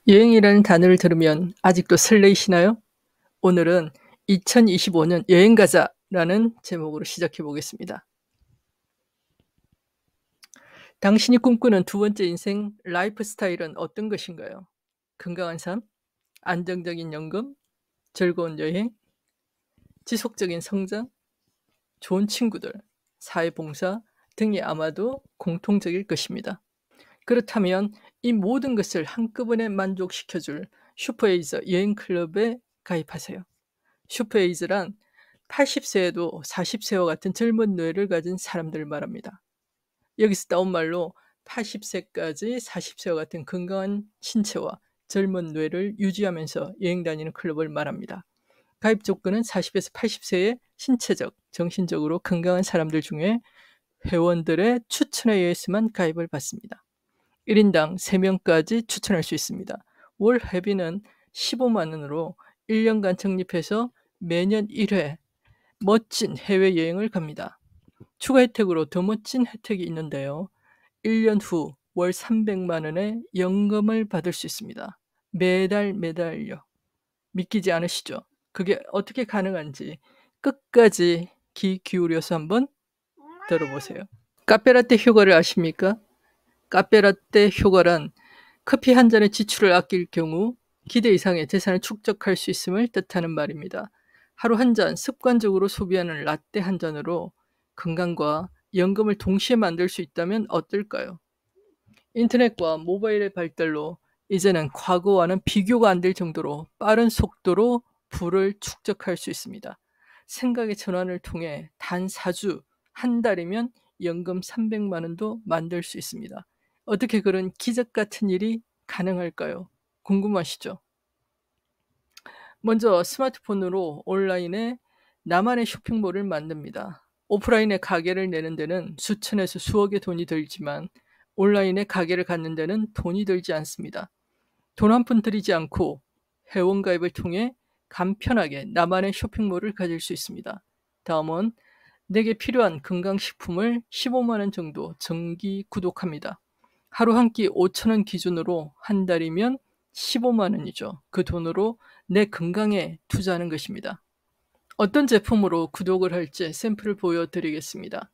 여행이라는 단어를 들으면 아직도 설레이시나요? 오늘은 2025년 여행가자라는 제목으로 시작해 보겠습니다. 당신이 꿈꾸는 두 번째 인생 라이프 스타일은 어떤 것인가요? 건강한 삶, 안정적인 연금, 즐거운 여행, 지속적인 성장, 좋은 친구들, 사회봉사 등이 아마도 공통적일 것입니다. 그렇다면 이 모든 것을 한꺼번에 만족시켜줄 슈퍼에이저 여행클럽에 가입하세요. 슈퍼에이즈란 80세에도 40세와 같은 젊은 뇌를 가진 사람들을 말합니다. 여기서 따온 말로 80세까지 40세와 같은 건강한 신체와 젊은 뇌를 유지하면서 여행 다니는 클럽을 말합니다. 가입 조건은 40에서 80세의 신체적, 정신적으로 건강한 사람들 중에 회원들의 추천에 의해서만 가입을 받습니다. 1인당 3명까지 추천할 수 있습니다. 월 회비는 15만 원으로 1년간 적립해서 매년 1회 멋진 해외여행을 갑니다. 추가 혜택으로 더 멋진 혜택이 있는데요. 1년 후 월 300만 원의 연금을 받을 수 있습니다. 매달요. 믿기지 않으시죠? 그게 어떻게 가능한지 끝까지 귀 기울여서 한번 들어보세요. 카페라떼 효과를 아십니까? 카페라떼 효과란 커피 한 잔의 지출을 아낄 경우 기대 이상의 재산을 축적할 수 있음을 뜻하는 말입니다. 하루 한 잔 습관적으로 소비하는 라떼 한 잔으로 건강과 연금을 동시에 만들 수 있다면 어떨까요? 인터넷과 모바일의 발달로 이제는 과거와는 비교가 안 될 정도로 빠른 속도로 부를 축적할 수 있습니다. 생각의 전환을 통해 단 4주, 한 달이면 연금 300만 원도 만들 수 있습니다. 어떻게 그런 기적 같은 일이 가능할까요? 궁금하시죠? 먼저 스마트폰으로 온라인에 나만의 쇼핑몰을 만듭니다. 오프라인에 가게를 내는 데는 수천에서 수억의 돈이 들지만 온라인에 가게를 갖는 데는 돈이 들지 않습니다. 돈 한 푼 들이지 않고 회원 가입을 통해 간편하게 나만의 쇼핑몰을 가질 수 있습니다. 다음은 내게 필요한 건강식품을 15만 원 정도 정기 구독합니다. 하루 한 끼 5천 원 기준으로 한 달이면 15만 원이죠. 그 돈으로 내 건강에 투자하는 것입니다. 어떤 제품으로 구독을 할지 샘플을 보여드리겠습니다.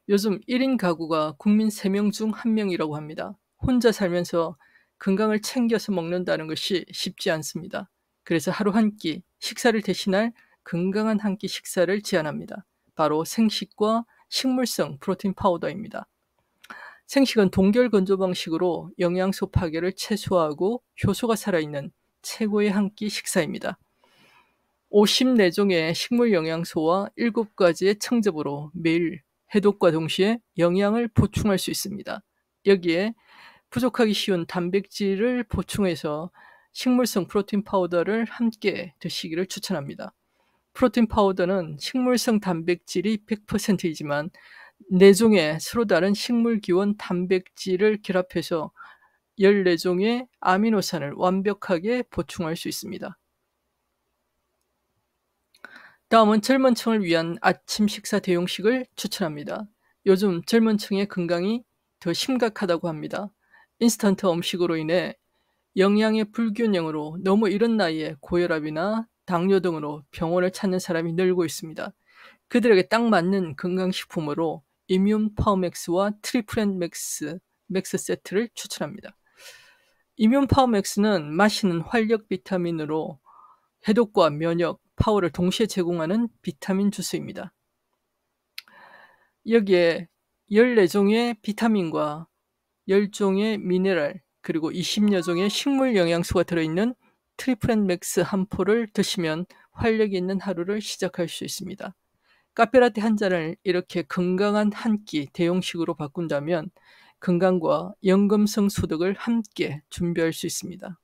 요즘 1인 가구가 국민 3명 중 1명이라고 합니다. 혼자 살면서 건강을 챙겨서 먹는다는 것이 쉽지 않습니다. 그래서 하루 한 끼 식사를 대신할 건강한 한 끼 식사를 제안합니다. 바로 생식과 식물성 프로틴 파우더입니다. 생식은 동결 건조 방식으로 영양소 파괴를 최소화하고 효소가 살아있는 최고의 한 끼 식사입니다. 54종의 식물 영양소와 7가지의 청즙으로 매일 해독과 동시에 영양을 보충할 수 있습니다. 여기에 부족하기 쉬운 단백질을 보충해서 식물성 프로틴 파우더를 함께 드시기를 추천합니다. 프로틴 파우더는 식물성 단백질이 100%이지만 4종의 서로 다른 식물기원 단백질을 결합해서 14종의 아미노산을 완벽하게 보충할 수 있습니다. 다음은 젊은 층을 위한 아침 식사 대용식을 추천합니다. 요즘 젊은 층의 건강이 더 심각하다고 합니다. 인스턴트 음식으로 인해 영양의 불균형으로 너무 이른 나이에 고혈압이나 당뇨 등으로 병원을 찾는 사람이 늘고 있습니다. 그들에게 딱 맞는 건강식품으로 이뮨 파워맥스와 트리플엔 맥스 세트를 추천합니다. 이뮨 파워맥스는 마시는 활력 비타민으로 해독과 면역, 파워를 동시에 제공하는 비타민 주스입니다. 여기에 14종의 비타민과 10종의 미네랄, 그리고 20여 종의 식물 영양소가 들어있는 트리플엔 맥스 한 포를 드시면 활력 있는 하루를 시작할 수 있습니다. 카페라떼 한 잔을 이렇게 건강한 한 끼 대용식으로 바꾼다면 건강과 연금성 소득을 함께 준비할 수 있습니다.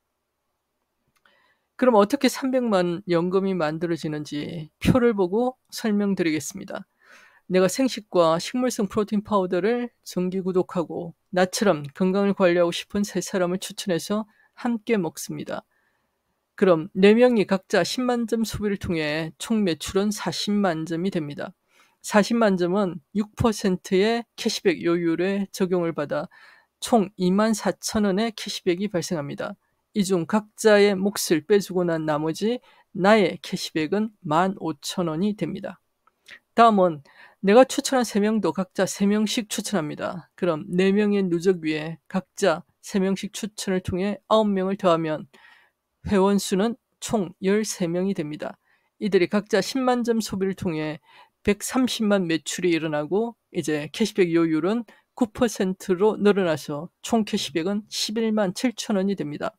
그럼 어떻게 300만 연금이 만들어지는지 표를 보고 설명드리겠습니다. 내가 생식과 식물성 프로틴 파우더를 정기 구독하고 나처럼 건강을 관리하고 싶은 3사람을 추천해서 함께 먹습니다. 그럼 4명이 각자 10만 점 소비를 통해 총 매출은 40만 점이 됩니다. 40만 점은 6%의 캐시백 요율에 적용을 받아 총 24,000원의 캐시백이 발생합니다. 이 중 각자의 몫을 빼주고 난 나머지 나의 캐시백은 15,000원이 됩니다. 다음은 내가 추천한 3명도 각자 3명씩 추천합니다. 그럼 4명의 누적 위에 각자 3명씩 추천을 통해 9명을 더하면 회원 수는 총 13명이 됩니다. 이들이 각자 10만 점 소비를 통해 130만 매출이 일어나고 이제 캐시백 요율은 9%로 늘어나서 총 캐시백은 11만 7천원이 됩니다.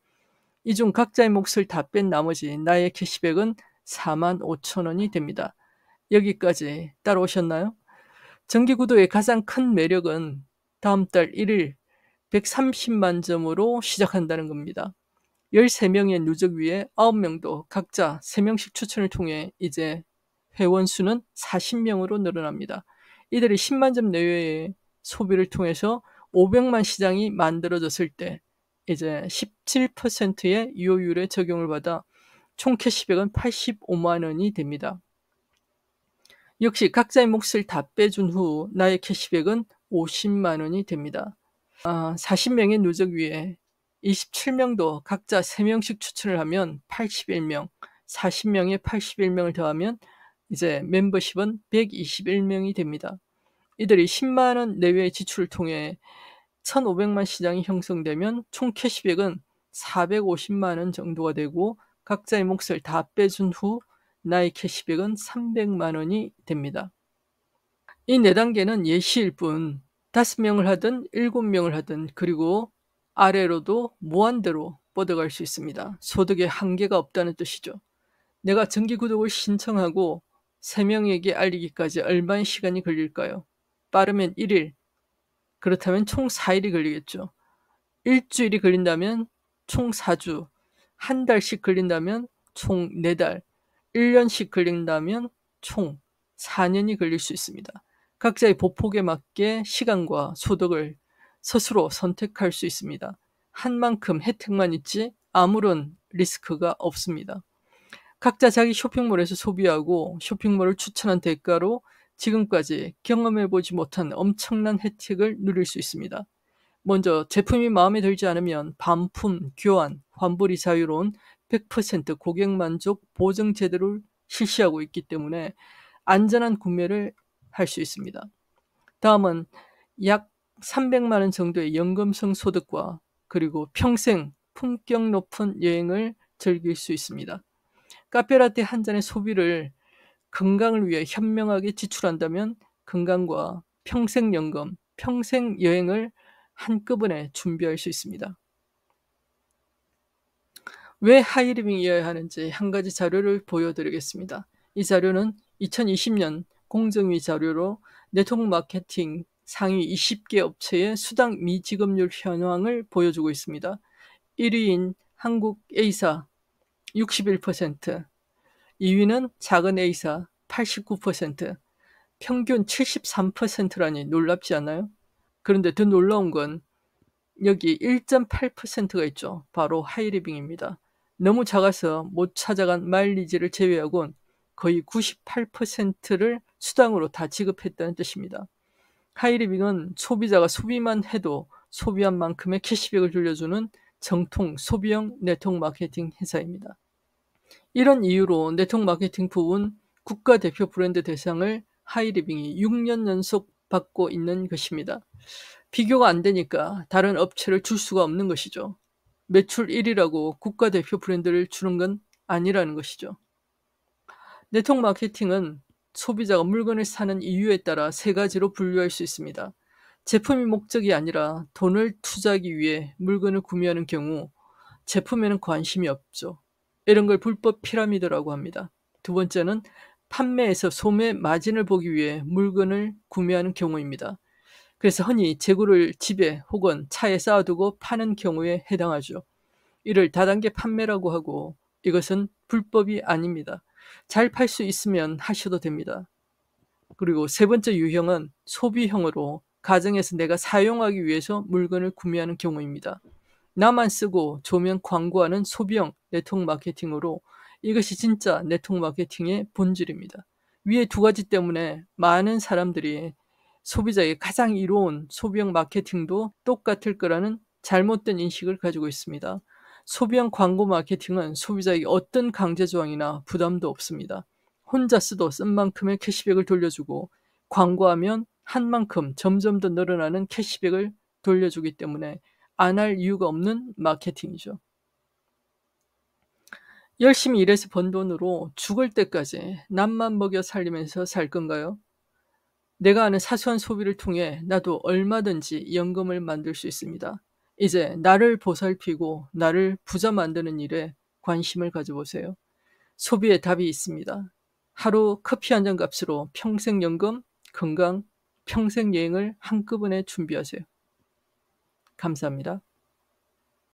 이 중 각자의 몫을 다 뺀 나머지 나의 캐시백은 4만 5천원이 됩니다. 여기까지 따라오셨나요? 정기구독의 가장 큰 매력은 다음 달 1일 130만 점으로 시작한다는 겁니다. 13명의 누적 위에 9명도 각자 3명씩 추천을 통해 이제 회원 수는 40명으로 늘어납니다. 이들이 10만 점 내외의 소비를 통해서 500만 시장이 만들어졌을 때 이제 17%의 유효율에 적용을 받아 총 캐시백은 85만 원이 됩니다. 역시 각자의 몫을 다 빼준 후 나의 캐시백은 50만 원이 됩니다. 40명의 누적 위에 27명도 각자 3명씩 추천을 하면 81명, 40명에 81명을 더하면 이제 멤버십은 121명이 됩니다. 이들이 10만 원 내외의 지출을 통해 1,500만 시장이 형성되면 총 캐시백은 450만 원 정도가 되고 각자의 몫을 다 빼준 후 나의 캐시백은 300만 원이 됩니다. 이 4단계는 예시일 뿐 5명을 하든 7명을 하든 그리고 아래로도 무한대로 뻗어갈 수 있습니다. 소득에 한계가 없다는 뜻이죠. 내가 정기구독을 신청하고 3명에게 알리기까지 얼마의 시간이 걸릴까요? 빠르면 1일, 그렇다면 총 4일이 걸리겠죠. 일주일이 걸린다면 총 4주, 한 달씩 걸린다면 총 4달, 1년씩 걸린다면 총 4년이 걸릴 수 있습니다. 각자의 보폭에 맞게 시간과 소득을 스스로 선택할 수 있습니다. 한 만큼 혜택만 있지 아무런 리스크가 없습니다. 각자 자기 쇼핑몰에서 소비하고 쇼핑몰을 추천한 대가로 지금까지 경험해보지 못한 엄청난 혜택을 누릴 수 있습니다. 먼저 제품이 마음에 들지 않으면 반품, 교환, 환불이 자유로운 100% 고객 만족 보증 제도를 실시하고 있기 때문에 안전한 구매를 할 수 있습니다. 다음은 약 300만 원 정도의 연금성 소득과 그리고 평생 품격 높은 여행을 즐길 수 있습니다. 카페라떼 한 잔의 소비를 건강을 위해 현명하게 지출한다면 건강과 평생연금, 평생여행을 한꺼번에 준비할 수 있습니다. 왜 하이리빙이어야 하는지 한 가지 자료를 보여드리겠습니다. 이 자료는 2020년 공정위 자료로 네트워크 마케팅 상위 20개 업체의 수당 미지급률 현황을 보여주고 있습니다. 1위인 한국 A사 61%, 2위는 작은 A사 89%, 평균 73%라니 놀랍지 않나요? 그런데 더 놀라운 건 여기 1.8%가 있죠. 바로 하이리빙입니다. 너무 작아서 못 찾아간 마일리지를 제외하곤 거의 98%를 수당으로 다 지급했다는 뜻입니다. 하이리빙은 소비자가 소비만 해도 소비한 만큼의 캐시백을 돌려주는 정통 소비형 네트워크 마케팅 회사입니다. 이런 이유로 네트워크 마케팅 부분 국가대표 브랜드 대상을 하이리빙이 6년 연속 받고 있는 것입니다. 비교가 안 되니까 다른 업체를 줄 수가 없는 것이죠. 매출 1위라고 국가대표 브랜드를 주는 건 아니라는 것이죠. 네트워크 마케팅은 소비자가 물건을 사는 이유에 따라 3가지로 분류할 수 있습니다. 제품이 목적이 아니라 돈을 투자하기 위해 물건을 구매하는 경우 제품에는 관심이 없죠. 이런 걸 불법 피라미드라고 합니다. 두 번째는 판매에서 소매 마진을 보기 위해 물건을 구매하는 경우입니다. 그래서 흔히 재고를 집에 혹은 차에 쌓아두고 파는 경우에 해당하죠. 이를 다단계 판매라고 하고 이것은 불법이 아닙니다. 잘 팔 수 있으면 하셔도 됩니다. 그리고 세 번째 유형은 소비형으로 가정에서 내가 사용하기 위해서 물건을 구매하는 경우입니다. 나만 쓰고 조면 광고하는 소비형 네트워크 마케팅으로 이것이 진짜 네트워크 마케팅의 본질입니다. 위에 2가지 때문에 많은 사람들이 소비자에게 가장 이로운 소비형 마케팅도 똑같을 거라는 잘못된 인식을 가지고 있습니다. 소비형 광고 마케팅은 소비자에게 어떤 강제 조항이나 부담도 없습니다. 혼자 써도 쓴 만큼의 캐시백을 돌려주고 광고하면 한 만큼 점점 더 늘어나는 캐시백을 돌려주기 때문에 안 할 이유가 없는 마케팅이죠. 열심히 일해서 번 돈으로 죽을 때까지 남만 먹여 살리면서 살 건가요? 내가 아는 사소한 소비를 통해 나도 얼마든지 연금을 만들 수 있습니다. 이제 나를 보살피고 나를 부자 만드는 일에 관심을 가져보세요. 소비에 답이 있습니다. 하루 커피 한 잔 값으로 평생 연금, 건강, 평생 여행을 한꺼번에 준비하세요. 감사합니다.